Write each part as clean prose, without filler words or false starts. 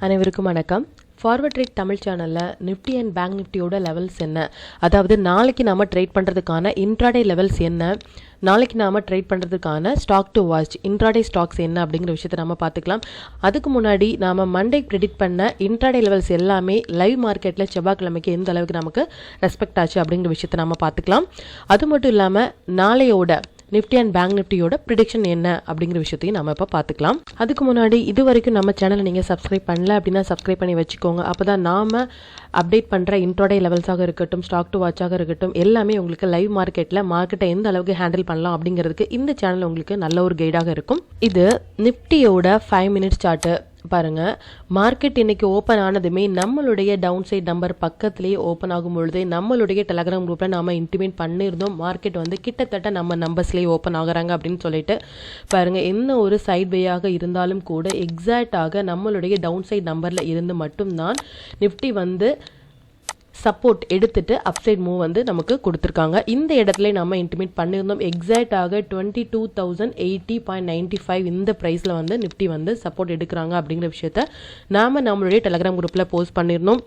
அனைவருக்கும் வணக்கம். Forward trade Tamil சேனலில் நிஃப்டி அண்ட் பேங்க் நிஃப்டியோட லெவல்ஸ் என்ன, அதாவது நாளைக்கு நாம் ட்ரேட் பண்ணுறதுக்கான இன்ட்ராடே லெவல்ஸ் என்ன, நாளைக்கு நாம் ட்ரேட் பண்ணுறதுக்கான stock to watch intraday stocks என்ன அப்படிங்கிற விஷயத்தை நம்ம பார்த்துக்கலாம். அதுக்கு முன்னாடி நாம் மண்டே ப்ரெடிக்ட் பண்ண இன்ட்ராடே லெவல்ஸ் எல்லாமே லைவ் மார்க்கெட்டில் செவ்வாய்க்கிழமைக்கு எந்த அளவுக்கு நமக்கு ரெஸ்பெக்ட் ஆச்சு அப்படிங்கிற விஷயத்தை நம்ம பார்த்துக்கலாம். அது மட்டும் இல்லாமல் நாளையோட நிஃப்டி அண்ட் பேங்க் நிஃப்டியோட ப்ரிடிக்ஷன் என்ன அப்படிங்கிற விஷயத்தையும் நம்ம இப்போ பார்த்துக்கலாம். அதுக்கு முன்னாடி இது வரைக்கும் நம்ம சேனலை நீங்கள் சப்ஸ்கிரைப் பண்ணல அப்படின்னா சப்ஸ்கிரைப் பண்ணி வச்சுக்கோங்க. அப்போ தான் நாம் அப்டேட் பண்ணுற இன்ட்ராடே லெவல்ஸாக இருக்கட்டும், ஸ்டாக் டு வாட்சாக இருக்கட்டும், எல்லாமே உங்களுக்கு லைவ் மார்க்கெட்டை எந்த அளவுக்கு ஹேண்டில் பண்ணலாம் அப்படிங்கிறதுக்கு இந்த சேனல் உங்களுக்கு நல்ல ஒரு கைடாக இருக்கும். இது நிஃப்டியோட 5 மினிட்ஸ் சார்ட்டு பாருங்க. மார்க்கெட் இன்னைக்கு ஓப்பன் ஆனதுமே நம்மளுடைய டவுன் சைட் நம்பர் பக்கத்திலேயே ஓப்பன் ஆகும் பொழுது நம்மளுடைய டெலகிராம் குரூப்ல நாம இன்டிமேட் பண்ணியிருந்தோம். மார்க்கெட் வந்து கிட்டத்தட்ட நம்ம நம்பர்ஸ்லேயே ஓப்பன் ஆகுறாங்க அப்படின்னு சொல்லிட்டு பாருங்க. என்ன ஒரு சைட் வேயாக இருந்தாலும் கூட எக்ஸாக்டாக நம்மளுடைய டவுன் சைட் நம்பர்ல இருந்து மட்டும்தான் நிஃப்டி வந்து சப்போர்ட் எடுத்துட்டு அப்சைட் மூவ் வந்து நமக்கு கொடுத்துருக்காங்க. இந்த இடத்துல நம்ம இன்டிமேட் பண்ணியிருந்தோம். எக்ஸாக்டாக 22,080.95 இந்த ப்ரைஸில் வந்து நிஃப்டி வந்து சப்போர்ட் எடுக்கிறாங்க அப்படிங்கிற விஷயத்த நாம நம்மளுடைய டெலகிராம் குரூப்பில் போஸ்ட் பண்ணியிருந்தோம்.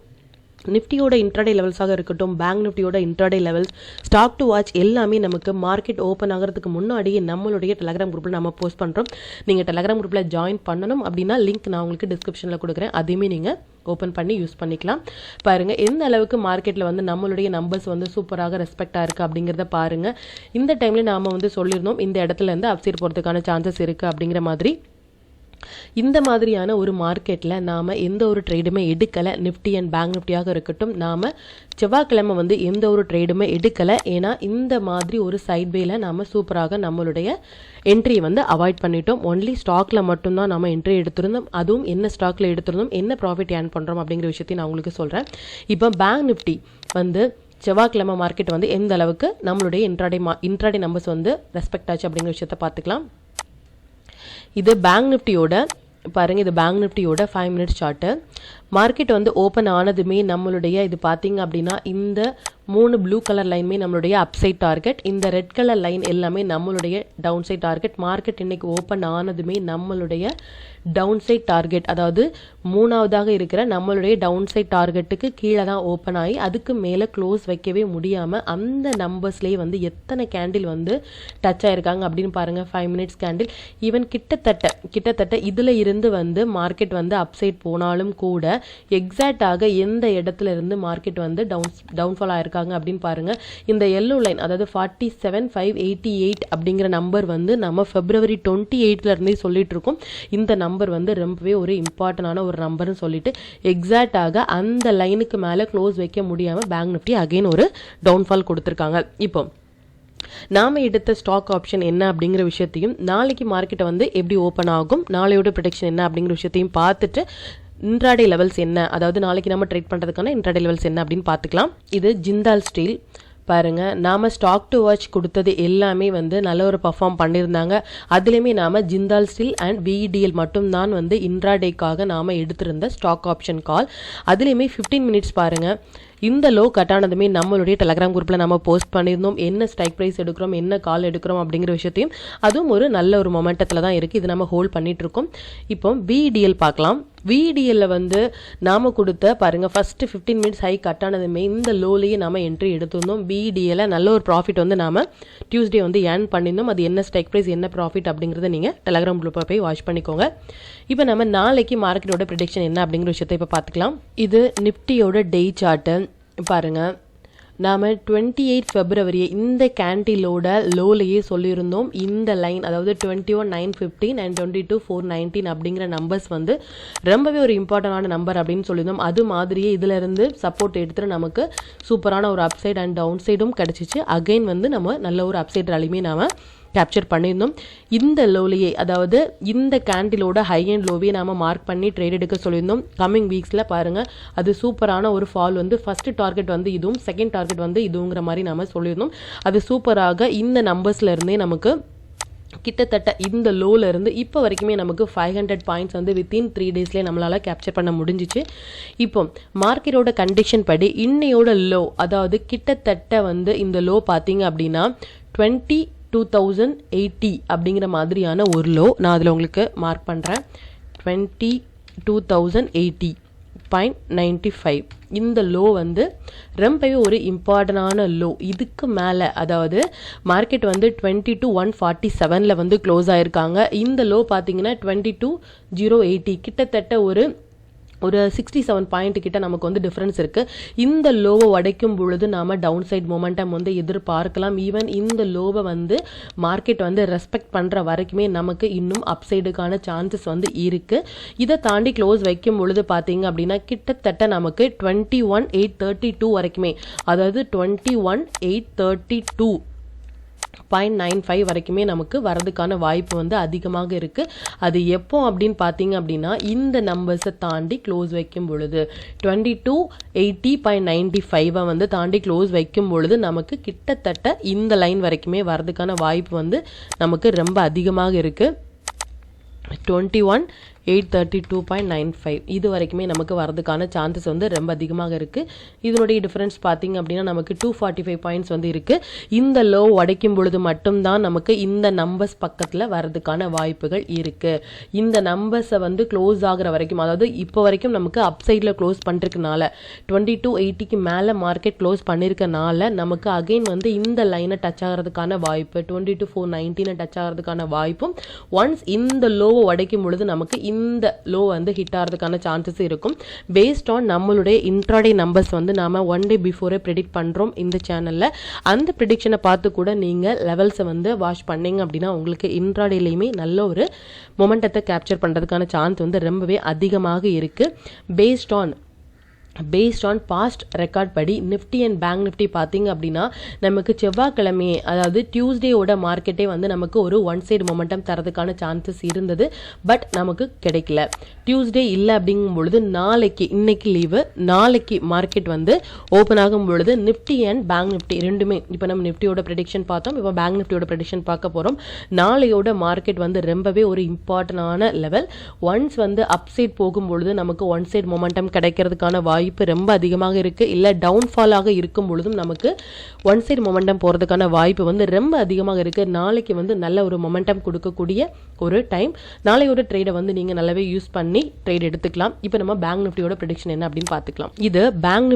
நிஃப்டியோட இன்ட்ராடே லெவல்ஸாக இருக்கட்டும், பேங்க் நிஃப்டியோட intraday levels, stock to watch எல்லாமே நமக்கு மார்க்கெட் ஓப்பன் ஆகிறதுக்கு முன்னாடியே நம்மளுடைய டெலகிராம் குரூப்பில் நம்ம போஸ்ட் பண்ணுறோம். நீங்கள் டெலகிராம் குரூப்பில் ஜாயின் பண்ணணும் அப்படின்னா லிங்க் நான் உங்களுக்கு டிஸ்கிரிப்ஷனில் கொடுக்குறேன். அதையுமே நீங்கள் ஓப்பன் பண்ணி யூஸ் பண்ணிக்கலாம். பாருங்கள் எந்த அளவுக்கு மார்க்கெட்டில் வந்து நம்மளுடைய நம்பர்ஸ் வந்து சூப்பராக ரெஸ்பெக்டாக இருக்குது அப்படிங்கிறத பாருங்கள். இந்த டைமில் நாம் வந்து சொல்லியிருந்தோம் இந்த இடத்துல இருந்து அப்சைட் போகிறதுக்கான சான்சஸ் இருக்குது அப்படிங்கிற மாதிரி. இந்த மாதிரியான ஒரு மார்க்கெட்டில் நாம் எந்த ஒரு ட்ரேடுமே எடுக்கலை. நிஃப்டி அண்ட் பேங்க் நிஃப்டியாக இருக்கட்டும், நாம் செவ்வாய்க்கிழமை வந்து எந்த ஒரு ட்ரேடுமே எடுக்கலை. ஏன்னா இந்த மாதிரி ஒரு சைட்வேல நாம் சூப்பராக நம்மளுடைய என்ட்ரியை வந்து அவாய்ட் பண்ணிட்டோம். ஒன்லி ஸ்டாக்கில் மட்டும்தான் நம்ம என்ட்ரி எடுத்திருந்தோம். அதுவும் என்ன ஸ்டாக்கில் எடுத்திருந்தோம், என்ன ப்ராஃபிட் ஏர்ன் பண்ணுறோம் அப்படிங்கிற விஷயத்தையும் நான் உங்களுக்கு சொல்கிறேன். இப்போ பேங்க் நிஃப்டி வந்து செவ்வாய்க்கிழமை மார்க்கெட் வந்து எந்த அளவுக்கு நம்மளுடைய இன்ட்ராடே நம்பர்ஸ் வந்து ரெஸ்பெக்ட் ஆச்சு அப்படிங்கிற விஷயத்தை பார்த்துக்கலாம். இது பேங்க் நிஃப்டியோட பாருங்க, இது பேங்க் நிஃப்டியோட 5 மினிட்ஸ் சார்ட்டு. மார்க்கெட் வந்து ஓப்பன் ஆனதுமே நம்மளுடைய இது பார்த்தீங்க அப்படின்னா இந்த 3 ப்ளூ கலர் லைனுமே நம்மளுடைய அப்சைட் டார்கெட், இந்த ரெட் கலர் லைன் எல்லாமே நம்மளுடைய டவுன் சைட் டார்கெட். மார்க்கெட் இன்னைக்கு ஓப்பன் ஆனதுமே நம்மளுடைய டவுன் சைட் டார்கெட், அதாவது 3ஆவதாக இருக்கிற நம்மளுடைய டவுன் சைட் டார்கெட்டுக்கு கீழே தான் ஓப்பன் ஆகி அதுக்கு மேலே க்ளோஸ் வைக்கவே முடியாமல் அந்த நம்பர்ஸ்லேயே வந்து எத்தனை கேண்டில் வந்து டச் ஆயிருக்காங்க அப்படின்னு பாருங்கள். 5 மினிட்ஸ் கேண்டில் ஈவன் கிட்டத்தட்ட இதில் இருந்து வந்து மார்க்கெட் வந்து அப்சைட் போனாலும் கூட எக்ஸாக்டாக எந்த இடத்துல இருந்து மார்க்கெட் வந்து டவுன்ஃபால் ஆயிருக்காங்க அப்படின்னு பாருங்க. இந்த எல்லோ லைன், அதாவது 47,588 அப்படிங்கிற நம்பர் வந்து நம்ம February 28 இருந்தே சொல்லிட்டு இருக்கோம். இந்த நம்பர் வந்து ரொம்பவே ஒரு இம்பார்ட்டன்டான ஒரு நம்பர்னு சொல்லிட்டு எக்ஸாக்டாக அந்த லைனுக்கு மேலே க்ளோஸ் வைக்க முடியாமல் பேங்க் நிஃப்டி அகைன் ஒரு டவுன்ஃபால் கொடுத்துருக்காங்க. இப்போ நாம எடுத்த ஸ்டாக் ஆப்ஷன் என்ன அப்படிங்கிற விஷயத்தையும், நாளைக்கு மார்க்கெட்டை வந்து எப்படி ஓப்பன் ஆகும், நாளையோட ப்ரெடிக்ஷன் என்ன அப்படிங்கிற விஷயத்தையும் பார்த்துட்டு இன்ட்ராடே லெவல்ஸ் என்ன, அதாவது நாளைக்கு நம்ம ட்ரேட் பண்ணுறதுக்கான இன்ட்ராடே லெவல்ஸ் என்ன அப்படின்னு பார்த்துக்கலாம். இது ஜிந்தால் ஸ்டீல் பாருங்க. நாம ஸ்டாக் டு வாட்ச் கொடுத்தது எல்லாமே வந்து நல்ல ஒரு பர்ஃபார்ம் பண்ணியிருந்தாங்க. அதுலேயுமே நாம ஜிந்தால் ஸ்டீல் அண்ட் VDL மட்டும்தான் வந்து இன்ட்ராடேக்காக நாம எடுத்திருந்த ஸ்டாக் ஆப்ஷன் கால். அதுலேயுமே 15 மினிட்ஸ் பாருங்க. இந்த லோ கட் ஆனதுமே நம்மளுடைய டெலகிராம் குரூப்பில் நம்ம போஸ்ட் பண்ணியிருந்தோம். என்ன ஸ்ட்ரைக் ப்ரைஸ் எடுக்கிறோம், என்ன கால் எடுக்கிறோம் அப்படிங்கிற விஷயத்தையும். அதுவும் ஒரு நல்ல ஒரு மொமெண்டத்தில் தான் இருக்குது. இது நம்ம ஹோல்ட் பண்ணிட்டு இருக்கோம். இப்போ VDL பார்க்கலாம். VDL வந்து நாம கொடுத்த பாருங்க ஃபர்ஸ்ட் 15 மினிட்ஸ் ஹை கட் ஆனதுமே இந்த லோலேயே நாம என்ட்ரி எடுத்திருந்தோம். VDL நல்ல ஒரு ப்ராஃபிட் வந்து நாம டியூஸ்டே வந்து ஏர்ன் பண்ணியிருந்தோம். அது என்ன ஸ்ட்ரைக் ப்ரைஸ், என்ன ப்ராஃபிட் அப்படிங்கிறத நீங்கள் டெலகிராம் குரூப்பில் போய் வாட்ச் பண்ணிக்கோங்க. இப்போ நம்ம நாளைக்கு மார்க்கெட்டோட ப்ரெடிக்ஷன் என்ன அப்படிங்கிற விஷயத்தை இப்போ பார்த்துக்கலாம். இது நிஃப்டியோட டே சார்ட்டு பாருங்க. நாம் 28 February இந்த கேண்டிலோட லோலையே சொல்லியிருந்தோம். இந்த லைன், அதாவது 21,915 அண்ட் 22,419 அப்படிங்கிற நம்பர்ஸ் வந்து ரொம்பவே ஒரு இம்பார்ட்டன்டான நம்பர் அப்படின்னு சொல்லியிருந்தோம். அது மாதிரியே இதில் இருந்து சப்போர்ட் எடுத்துட்டு நமக்கு சூப்பரான ஒரு அப்சைட் அண்ட் டவுன் சைடும் கிடச்சிச்சு. அகைன் வந்து நம்ம நல்ல ஒரு அப்சைட் ராலியுமே நாம கேப்சர் பண்ணியிருந்தோம். இந்த லோலையே, அதாவது இந்த கேண்டிலோட ஹை அண்ட் லோவையே நாம மார்க் பண்ணி ட்ரேட் எடுக்க சொல்லியிருந்தோம். கம்மிங் வீக்ஸில் பாருங்க அது சூப்பரான ஒரு ஃபால் வந்து ஃபர்ஸ்ட் டார்கெட் வந்து இதுவும், செகண்ட் டார்கெட் வந்து இதுங்கிற மாதிரி நாம சொல்லியிருந்தோம். அது சூப்பராக இந்த நம்பர்ஸ்ல இருந்தே நமக்கு கிட்டத்தட்ட இந்த லோல இருந்து இப்போ வரைக்குமே நமக்கு 500 பாயிண்ட்ஸ் வந்து வித்தின் 3 டேஸ்லேயே நம்மளால கேப்சர் பண்ண முடிஞ்சிச்சு. இப்போ மார்க்கெட்டோட கண்டிஷன் படி இன்னையோட லோ, அதாவது கிட்டத்தட்ட வந்து இந்த லோ பார்த்தீங்க அப்படின்னா 22,080 அப்படிங்கிற மாதிரியான ஒரு லோ. நான் அதில் உங்களுக்கு மார்க் பண்ணுறேன். 20 2080.95 இந்த லோ வந்து ரொம்பவே ஒரு இம்பார்ட்டண்டான லோ. இதுக்கு மேலே அதாவது மார்க்கெட் வந்து 22,147 வந்து க்ளோஸ் ஆயிருக்காங்க. இந்த லோ பார்த்தீங்கன்னா 22,080 கிட்டத்தட்ட ஒரு 67 பாயிண்ட் கிட்ட நமக்கு வந்து டிஃபரன்ஸ் இருக்கு. இந்த லோவை உடைக்கும் பொழுது நாம டவுன் சைட் மொமெண்டம் வந்து எதிர்பார்க்கலாம். ஈவன் இந்த லோவை வந்து மார்க்கெட் வந்து ரெஸ்பெக்ட் பண்ற வரைக்குமே நமக்கு இன்னும் அப்சைடுக்கான சான்சஸ் வந்து இருக்கு. இதை தாண்டி க்ளோஸ் வைக்கும் பொழுது பார்த்தீங்க அப்படின்னா கிட்டத்தட்ட நமக்கு 21,832 வரைக்குமே, அதாவது 21,832.95 வரைக்குமே நமக்கு வரதுக்கான வாய்ப்பு வந்து அதிகமாக இருக்கு. அது எப்போ அப்படின்னு பார்த்தீங்க அப்படின்னா இந்த நம்பர்ஸை தாண்டி க்ளோஸ் வைக்கும் பொழுது 22,80.95 வந்து தாண்டி க்ளோஸ் வைக்கும் பொழுது நமக்கு கிட்டத்தட்ட இந்த லைன் வரைக்குமே வரதுக்கான வாய்ப்பு வந்து நமக்கு ரொம்ப அதிகமாக இருக்கு. 21,832.95 இது வரைக்குமே நமக்கு வரதுக்கான சான்சஸ் வந்து ரொம்ப அதிகமாக இருக்கு. இதனுடைய டிஃபரன்ஸ் பார்த்தீங்க அப்படின்னா நமக்கு 245 பாயிண்ட்ஸ் வந்து இருக்கு. இந்த லோ உடைக்கும் பொழுது மட்டும்தான் நமக்கு இந்த நம்பர்ஸ் பக்கத்தில் வரதுக்கான வாய்ப்புகள் இருக்கு. இந்த நம்பர்ஸை வந்து க்ளோஸ் ஆகிற வரைக்கும், அதாவது இப்போ வரைக்கும் நமக்கு அப்சைடில் க்ளோஸ் பண்ணிருக்கனால 2280க்கு மேலே மார்க்கெட் க்ளோஸ் பண்ணிருக்கனால நமக்கு அகைன் வந்து இந்த லைனை டச் ஆகிறதுக்கான வாய்ப்பு, 22,419 டச் ஆகிறதுக்கான வாய்ப்பும், ஒன்ஸ் இந்த லோவை உடைக்கும் பொழுது நமக்கு இந்த லோ வந்து ஹிட் ஆகிறதுக்கான சான்சஸ் இருக்கும். பேஸ்ட் ஆன் நம்மளுடைய இன்ட்ராடே நம்பர்ஸ் வந்து நாம ஒன் டே பிஃபோரே ப்ரெடிக்ட் பண்றோம் இந்த சேனல்ல. அந்த ப்ரெடிக்ஷனை பார்த்து கூட நீங்க லெவல்ஸை வந்து வாட்ச் பண்ணீங்க அப்படின்னா உங்களுக்கு இன்ட்ராடேலையுமே நல்ல ஒரு மொமெண்டத்தை கேப்சர் பண்றதுக்கான சான்ஸ் வந்து ரொம்பவே அதிகமாக இருக்கு. பேஸ்ட் ஆன் பாஸ்ட் ரெக்கார்ட் படி நிஃப்டி அண்ட் பேங்க் நிஃப்டி பார்த்தீங்க அப்படின்னா நமக்கு செவ்வாய்க்கிழமையே, அதாவது டியூஸ்டேயோட மார்க்கெட்டே வந்து நமக்கு ஒரு ஒன் சைடு மொமெண்டம் தரதுக்கான சான்சஸ் இருந்தது. பட் நமக்கு கிடைக்கல. டியூஸ்டே இல்லை அப்படிங்கும் பொழுது இன்னைக்கு லீவு, நாளைக்கு மார்க்கெட் வந்து ஓப்பன் ஆகும் பொழுது நிஃப்டி அண்ட் பேங்க் நிஃப்டி ரெண்டுமே, இப்போ நம்ம நிஃப்டியோட ப்ரெடிக்ஷன் பார்த்தோம், இப்போ பேங்க் நிஃப்டியோட ப்ரெடிக்ஷன் பார்க்க போகிறோம். நாளையோட மார்க்கெட் வந்து ரொம்பவே ஒரு இம்பார்ட்டன்டான லெவல். ஒன்ஸ் வந்து அப்சைட் போகும் பொழுது நமக்கு ஒன் சைடு மொமெண்டம் கிடைக்கிறதுக்கான வாய்ப்பு ரொம்ப அதிகமாக இருக்கு. இல்ல டவுன்ஃபாலாக இருக்கும் பொழுதும் நமக்கு ஒன் சைடு மொமெண்டம் போறதுக்கான வாய்ப்பு வந்து ரொம்ப அதிகமாக இருக்கு. நாளைக்கு வந்து நல்ல ஒரு மொமெண்டம் கொடுக்கக்கூடிய ஒரு டைம். நாளையோட ட்ரேடை வந்து நீங்க நல்லாவே யூஸ் பண்ணி ட்ரேட் எடுத்துக்கலாம். இப்போ நம்ம பேங்க் நிஃப்டியோட ப்ரெடிக்ஷன் என்ன அப்படின்னு பார்த்துக்கலாம். இது பேங்க்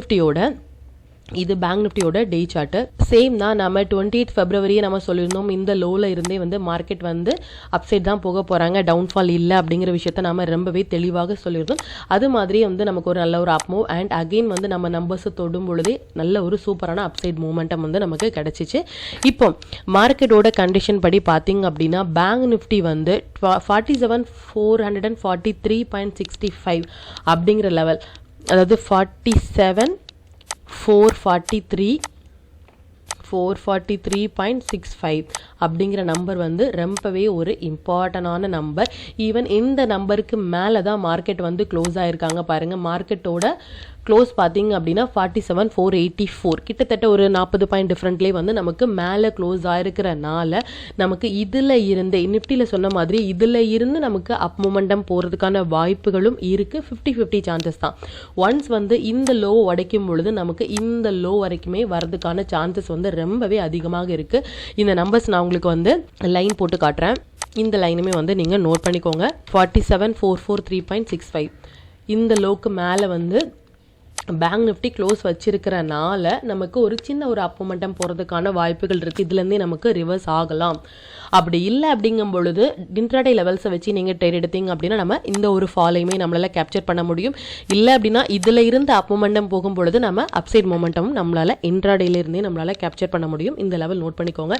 நிஃப்டியோட டே சார்ட். சேம் தான். நம்ம 28 ஃபெப்ரவரியே நம்ம சொல்லியிருந்தோம் இந்த லோல இருந்தே வந்து மார்க்கெட் வந்து அப்சைட் தான் போக போறாங்க, டவுன்ஃபால் இல்லை அப்படிங்கிற விஷயத்த நம்ம ரொம்பவே தெளிவாக சொல்லியிருந்தோம். அது மாதிரியே வந்து நமக்கு ஒரு நல்ல ஒரு அப் மூவ் அண்ட் அகைன் வந்து நம்ம நம்பர்ஸ் தொடும் பொழுதே நல்ல ஒரு சூப்பரான அப்சைட் மூவ்மெண்டம் வந்து நமக்கு கிடைச்சிச்சு. இப்போ மார்க்கெட்டோட கண்டிஷன் படி பார்த்தீங்க அப்படின்னா பேங்க் நிஃப்டி வந்து 47,443.65 அப்படிங்கிற லெவல், அதாவது 47,443.65 அப்படிங்கிற நம்பர் வந்து ரொம்பவே ஒரு இம்பார்ட்டன்டான நம்பர். ஈவன் இந்த நம்பருக்கு மேலே தான் மார்க்கெட் வந்து க்ளோஸ் ஆயிருக்காங்க. பாருங்க, மார்க்கெட்டோட க்ளோஸ் பார்த்தீங்க அப்படின்னா 47,484, கிட்டத்தட்ட ஒரு 40 பாயிண்ட் டிஃப்ரெண்ட்லேயே வந்து நமக்கு மேலே க்ளோஸ் ஆயிருக்கிறனால நமக்கு இதில் இருந்து நிஃப்டியில் சொன்ன மாதிரி இதில் இருந்து நமக்கு அப் மொமெண்டம் போகிறதுக்கான வாய்ப்புகளும் இருக்குது. 50-50 சான்சஸ் தான். ஒன்ஸ் வந்து இந்த லோ உடைக்கும் பொழுது நமக்கு இந்த லோ வரைக்குமே வரதுக்கான சான்சஸ் வந்து ரொம்பவே அதிகமாக இருக்குது. இந்த நம்பர்ஸ் நான் உங்களுக்கு வந்து லைன் போட்டு காட்டுறேன். இந்த லைனுமே வந்து நீங்கள் நோட் பண்ணிக்கோங்க. 47,443.65 இந்த லோக்கு மேலே வந்து பேங்க் நிஃப்டி க்ளோஸ் வச்சிருக்கிறனால நமக்கு ஒரு சின்ன ஒரு அப் மொமெண்டம் போகிறதுக்கான வாய்ப்புகள் இருக்குது. இதுலேருந்தே நமக்கு ரிவர்ஸ் ஆகலாம். அப்படி இல்லை அப்படிங்கும் பொழுது இன்ட்ராடே லெவல்ஸை வச்சு நீங்கள் ட்ரேட் எடுத்தீங்க அப்படின்னா நம்ம இந்த ஒரு ஃபாலையுமே நம்மளால் கேப்சர் பண்ண முடியும். இல்லை அப்படின்னா இதில் இருந்து அப் மொமெண்டம் போகும் பொழுது நம்ம அப்சைட் மொமெண்டமும் நம்மளால் இன்ட்ராடேலேருந்தே நம்மளால் கேப்சர் பண்ண முடியும். இந்த லெவல் நோட் பண்ணிக்கோங்க.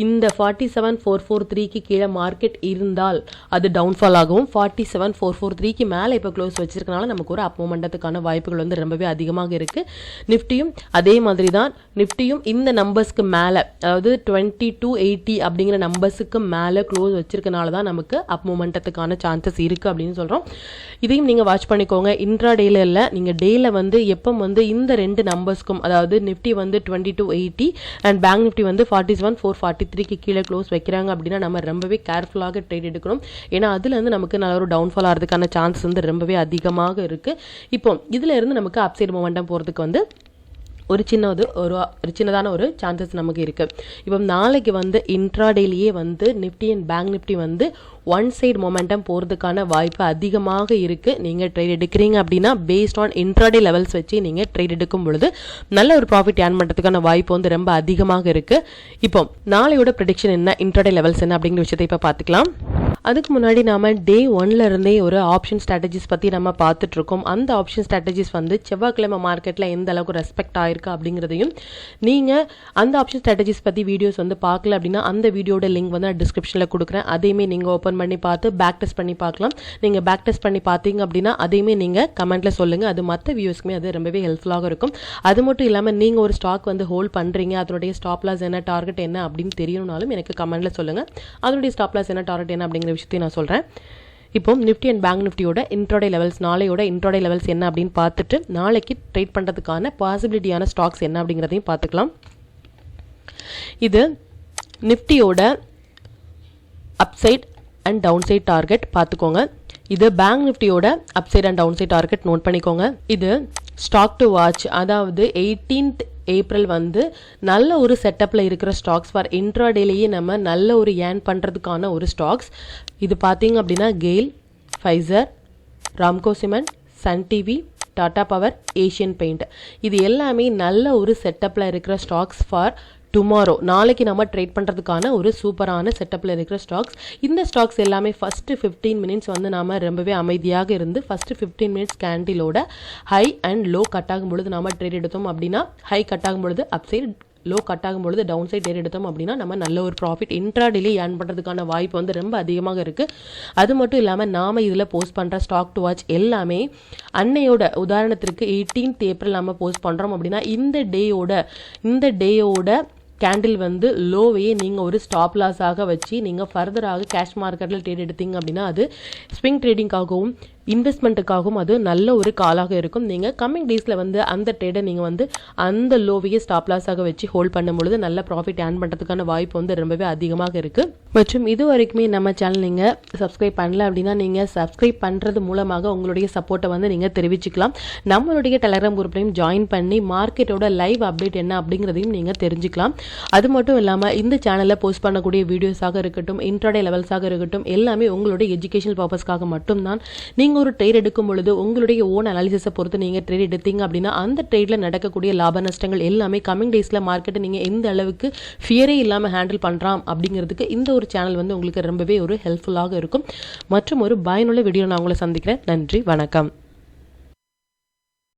இந்த 47,443க்கு கீழே மார்க்கெட் இருந்தால் அது டவுன்ஃபால் ஆகும். 47,443க்கு மேலே இப்போ க்ளோஸ் வச்சிருக்கனால நமக்கு ஒரு அப் மொமெண்டத்துக்கான வாய்ப்புகள் வந்து ரொம்பவே அதிகமாக இருக்கு. நிஃப்டியும் அதே மாதிரி தான். நிஃப்டியும் இந்த நம்பர்ஸ்க்கு மேலே, அதாவது 2280 அப்படிங்கிற நம்பர்ஸுக்கு மேலே க்ளோஸ் வச்சிருக்கனால தான் நமக்கு அப் மொமெண்டத்துக்கான சான்சஸ் இருக்கு அப்படின்னு சொல்றோம். இதையும் நீங்க வாட்ச் பண்ணிக்கோங்க. இன்ட்ராடேல இல்ல, நீங்க டேல வந்து எப்போ வந்து இந்த ரெண்டு நம்பர்ஸ்க்கும், அதாவது நிஃப்டி வந்து 2280 அண்ட் பேங்க் நிஃப்டி வந்து 47,443க்கு கீழே க்ளோஸ் வைக்கிறாங்க அப்படின்னா நம்ம ரொம்பவே கேர்ஃபுல்லாக ட்ரேட் எடுக்கணும். ஏன்னா அதுல இருந்து நமக்கு நல்ல ஒரு டவுன்ஃபால் ஆகிறதுக்கான சான்ஸ் வந்து ரொம்பவே அதிகமாக இருக்கு. இப்போ இதுல இருந்து நமக்கு அப்சைட் மொமெண்டம் போறதுக்கு வந்து ஒரு சின்னதான ஒரு சான்சஸ் நமக்கு இருக்கு. இப்போ நாளைக்கு வந்து இன்ட்ராடேலியே வந்து நிஃப்டி அண்ட் பேங்க் நிஃப்டி வந்து ஒன் சைடு மொமெண்டம் போகிறதுக்கான வாய்ப்பு அதிகமாக இருக்குது. நீங்கள் ட்ரேட் எடுக்கிறீங்க அப்படின்னா பேஸ்ட் ஆன் இன்ட்ராடே லெவல்ஸ் வச்சு நீங்கள் ட்ரேட் எடுக்கும் பொழுது நல்ல ஒரு ப்ராஃபிட் ஏர்ன் பண்ணுறதுக்கான வாய்ப்பு வந்து ரொம்ப அதிகமாக இருக்குது. இப்போ நாளையோட ப்ரெடிக்ஷன் என்ன, இன்ட்ராடே லெவல்ஸ் என்ன அப்படிங்கிற விஷயத்தை இப்போ பார்த்துக்கலாம். அதுக்கு முன்னாடி நாம டே 1ல இருந்தே ஒரு ஆப்ஷன் ஸ்ட்ராட்டஜிஸ் பற்றி நம்ம பார்த்துட்டு இருக்கோம். அந்த ஆப்ஷன் ஸ்ட்ராட்டஜிஸ் வந்து செவ்வாய்க்கிழமை மார்க்கெட்டில் எந்த அளவுக்கு ரெஸ்பெக்ட் ஆயிருக்கு அப்படிங்கிறதையும், நீங்கள் அந்த ஆப்ஷன் ஸ்ட்ராட்டஜிஸ் பற்றி வீடியோஸ் வந்து பார்க்கல அப்படின்னா அந்த வீடியோட லிங்க் வந்து நான் டிஸ்கிரிப்ஷனில் கொடுக்குறேன். அதையுமே நீங்கள் ஓப்பன் பண்ணி பார்த்து பேக் டெஸ்ட் பண்ணி பார்க்கலாம். நீங்கள் பேக் டெஸ்ட் பண்ணி பார்த்தீங்க அப்படின்னா அதையுமே நீங்கள் கமெண்ட்டில் சொல்லுங்கள். அது மற்ற வியூஸ்க்குமே அது ரொம்பவே ஹெல்ப்ஃபுல்லாக இருக்கும். அது மட்டும் இல்லாமல் நீங்கள் ஒரு ஸ்டாக் வந்து ஹோல்ட் பண்ணுறீங்க, அதனுடைய ஸ்டாப் லாஸ் என்ன, டார்கெட் என்ன அப்படின்னு தெரியணும்னாலும் எனக்கு கமெண்ட்டில் சொல்லுங்கள். அதனுடைய ஸ்டாப் லாஸ் என்ன, டார்கெட் என்ன அப்படிங்கிற விஷயத்தையும் நான் சொல்கிறேன். இப்போ நிஃப்டி அண்ட் பேங்க் நிஃப்டியோட இன்ட்ராடே லெவல்ஸ், நாளையோட இன்ட்ராடே லெவல்ஸ் என்ன அப்படின்னு பார்த்துட்டு நாளைக்கு ட்ரேட் பண்ணுறதுக்கான பாசிபிலிட்டியான ஸ்டாக்ஸ் என்ன அப்படிங்கிறதையும் பார்த்துக்கலாம். இது நிஃப்டியோட upside and downside target பார்த்துக்கோங்க. இது பேங்க் நிஃப்டியோட upside and downside target note பண்ணிக்கோங்க. இது ஸ்டாக் டு வாட்ச், அதாவது 18th ஏப்ரல் வந்து நல்ல ஒரு செட்டப்பில் இருக்கிற ஸ்டாக்ஸ் ஃபார் இன்ட்ராடேலேயே நம்ம நல்ல ஒரு ஏர்ன் பண்ணுறதுக்கான ஒரு ஸ்டாக்ஸ். இது பார்த்தீங்க அப்படின்னா GAIL, Pfizer, Ramco cement, Sun TV, Tata power, Asian paint, இது எல்லாமே நல்ல ஒரு செட்டப்பில் இருக்கிற ஸ்டாக்ஸ் ஃபார் டுமாரோ, நாளைக்கு நம்ம ட்ரேட் பண்ணுறதுக்கான ஒரு சூப்பரான செட்டப்பில் இருக்கிற ஸ்டாக்ஸ். இந்த ஸ்டாக்ஸ் எல்லாமே ஃபஸ்ட்டு 15 மினிட்ஸ் வந்து நாம் ரொம்பவே அமைதியாக இருந்து ஃபஸ்ட்டு 15 மினிட்ஸ் கேண்டிலோட ஹை அண்ட் லோ கட் ஆகும் பொழுது நாம் ட்ரேட் எடுத்தோம் அப்படின்னா, ஹை கட் ஆகும் பொழுது அப் சைடு, லோ கட் ஆகும் பொழுது டவுன் சைட் ட்ரேட் எடுத்தோம் அப்படின்னா நம்ம நல்ல ஒரு ப்ராஃபிட் இன்ட்ராடேலே ஏர்ன் பண்ணுறதுக்கான வாய்ப்பு வந்து ரொம்ப அதிகமாக இருக்குது. அது மட்டும் இல்லாமல் நாம் இதில் போஸ்ட் பண்ணுற ஸ்டாக் டு வாட்ச் எல்லாமே அன்னையோட, உதாரணத்திற்கு 18th ஏப்ரல் நம்ம போஸ்ட் பண்ணுறோம் அப்படின்னா இந்த டேயோட கேண்டில் வந்து லோவையே நீங்கள் ஒரு ஸ்டாப் லாஸாக வச்சு நீங்கள் ஃபர்தராக கேஷ் மார்க்கெட்டில் ட்ரேட் எடுத்தீங்க அப்படின்னா அது ஸ்விங் ட்ரேடிங்காகவும் இன்வெஸ்ட்மெண்ட்டுக்காகவும் அது நல்ல ஒரு காலாக இருக்கும். நீங்கள் கம்மிங் டேஸில் வந்து அந்த ட்ரேடை நீங்கள் வந்து அந்த லோவையே ஸ்டாப் லாஸாக வச்சு ஹோல்ட் பண்ணும்பொழுது நல்ல ப்ராஃபிட் ஏர்ன் பண்ணுறதுக்கான வாய்ப்பு வந்து ரொம்பவே அதிகமாக இருக்குது. மற்றும் இது வரைக்குமே நம்ம சேனல் நீங்கள் சப்ஸ்கிரைப் பண்ணல அப்படின்னா நீங்கள் சப்ஸ்கிரைப் பண்ணுறது மூலமாக உங்களுடைய சப்போர்ட்டை வந்து நீங்கள் தெரிவிச்சுக்கலாம். நம்மளுடைய டெலகிராம் குரூப்லையும் ஜாயின் பண்ணி மார்க்கெட்டோட லைவ் அப்டேட் என்ன அப்படிங்கிறதையும் நீங்கள் தெரிஞ்சுக்கலாம். அது மட்டும் இல்லாமல் இந்த சேனலில் போஸ்ட் பண்ணக்கூடிய வீடியோஸாக இருக்கட்டும், இன்ட்ராடே லெவல்ஸாக இருக்கட்டும், எல்லாமே உங்களுடைய எஜுகேஷனல் பர்பஸ்க்காக மட்டும்தான். நீங்கள் ஒரு ட்ரேட் எடுக்கும் பொழுது உங்களுடைய ஓன் அனாலிசிஸை பொறுத்து நீங்கள் ட்ரேட் எடுத்தீங்க அப்படின்னா அந்த ட்ரேடில் நடக்கக்கூடிய லாப நஷ்டங்கள் எல்லாமே கமிங் டேஸில் மார்க்கெட்டை நீங்கள் எந்த அளவுக்கு ஃபியரே இல்லாமல் ஹேண்டில் பண்ணுறாம் அப்படிங்கிறதுக்கு இந்த ஒரு சேனல் வந்து உங்களுக்கு ரொம்பவே ஒரு ஹெல்ப்ஃபுல்லாக இருக்கும். மற்றும் ஒரு பயனுள்ள வீடியோ நான் உங்களை சந்திக்கிறேன். நன்றி, வணக்கம்.